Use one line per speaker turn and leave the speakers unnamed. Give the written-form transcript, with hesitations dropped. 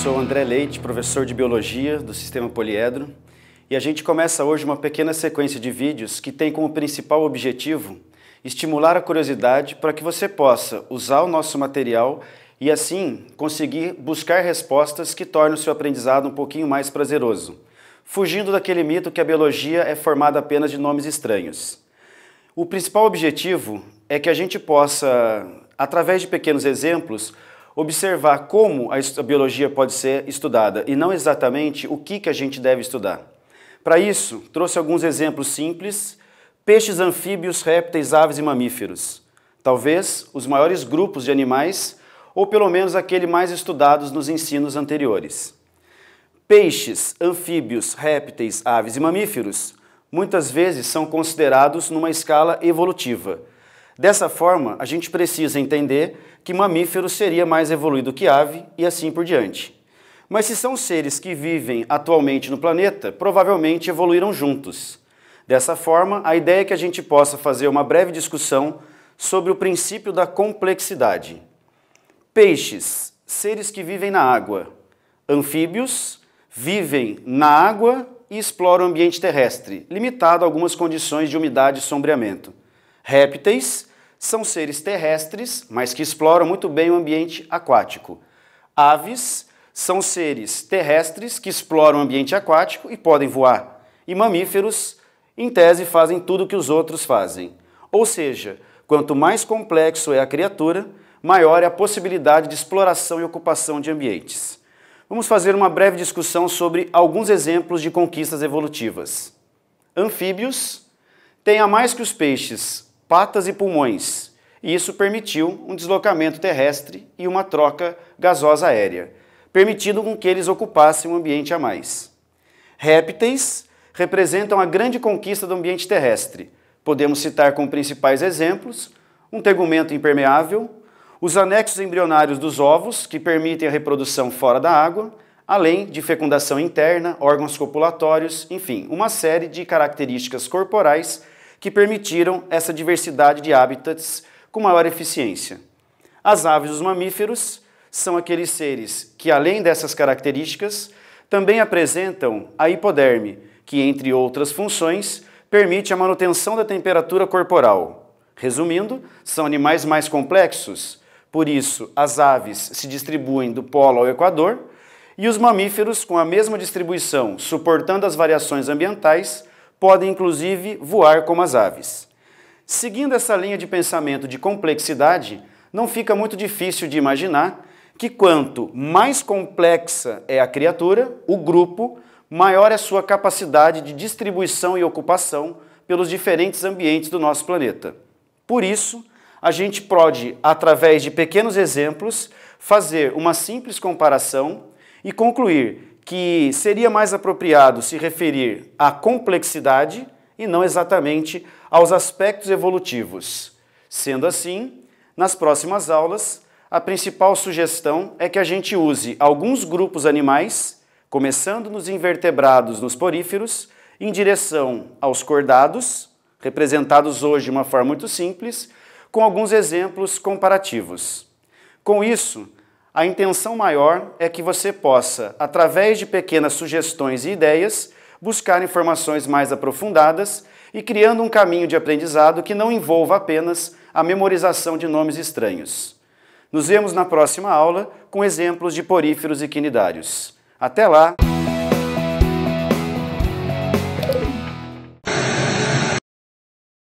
sou André Leite, professor de Biologia do Sistema Poliedro, e a gente começa hoje uma pequena sequência de vídeos que tem como principal objetivo estimular a curiosidade para que você possa usar o nosso material e assim conseguir buscar respostas que tornem o seu aprendizado um pouquinho mais prazeroso, fugindo daquele mito que a biologia é formada apenas de nomes estranhos. O principal objetivo é que a gente possa, através de pequenos exemplos, observar como a biologia pode ser estudada e não exatamente o que a gente deve estudar. Para isso, trouxe alguns exemplos simples: peixes, anfíbios, répteis, aves e mamíferos. Talvez os maiores grupos de animais, ou pelo menos aqueles mais estudados nos ensinos anteriores. Peixes, anfíbios, répteis, aves e mamíferos muitas vezes são considerados numa escala evolutiva. Dessa forma, a gente precisa entender que mamífero seria mais evoluído que ave e assim por diante. Mas se são seres que vivem atualmente no planeta, provavelmente evoluíram juntos. Dessa forma, a ideia é que a gente possa fazer uma breve discussão sobre o princípio da complexidade. Peixes, seres que vivem na água. Anfíbios, vivem na água e exploram o ambiente terrestre, limitado a algumas condições de umidade e sombreamento. Répteis são seres terrestres, mas que exploram muito bem o ambiente aquático. Aves são seres terrestres que exploram o ambiente aquático e podem voar. E mamíferos, em tese, fazem tudo o que os outros fazem. Ou seja, quanto mais complexo é a criatura, maior é a possibilidade de exploração e ocupação de ambientes. Vamos fazer uma breve discussão sobre alguns exemplos de conquistas evolutivas. Anfíbios têm a mais que os peixes patas e pulmões, e isso permitiu um deslocamento terrestre e uma troca gasosa aérea, permitindo com que eles ocupassem um ambiente a mais. Répteis representam a grande conquista do ambiente terrestre. Podemos citar como principais exemplos um tegumento impermeável, os anexos embrionários dos ovos, que permitem a reprodução fora da água, além de fecundação interna, órgãos copulatórios, enfim, uma série de características corporais que permitiram essa diversidade de hábitats com maior eficiência. As aves e os mamíferos são aqueles seres que, além dessas características, também apresentam a hipoderme, que, entre outras funções, permite a manutenção da temperatura corporal. Resumindo, são animais mais complexos. Por isso, as aves se distribuem do polo ao equador e os mamíferos, com a mesma distribuição, suportando as variações ambientais, podem inclusive voar como as aves. Seguindo essa linha de pensamento de complexidade, não fica muito difícil de imaginar que quanto mais complexa é a criatura, o grupo, maior é a sua capacidade de distribuição e ocupação pelos diferentes ambientes do nosso planeta. Por isso, a gente pode, através de pequenos exemplos, fazer uma simples comparação e concluir que seria mais apropriado se referir à complexidade e não exatamente aos aspectos evolutivos. Sendo assim, nas próximas aulas, a principal sugestão é que a gente use alguns grupos animais, começando nos invertebrados, nos poríferos, em direção aos cordados, representados hoje de uma forma muito simples, com alguns exemplos comparativos. Com isso, a intenção maior é que você possa, através de pequenas sugestões e ideias, buscar informações mais aprofundadas e criando um caminho de aprendizado que não envolva apenas a memorização de nomes estranhos. Nos vemos na próxima aula com exemplos de poríferos e quinidários. Até lá!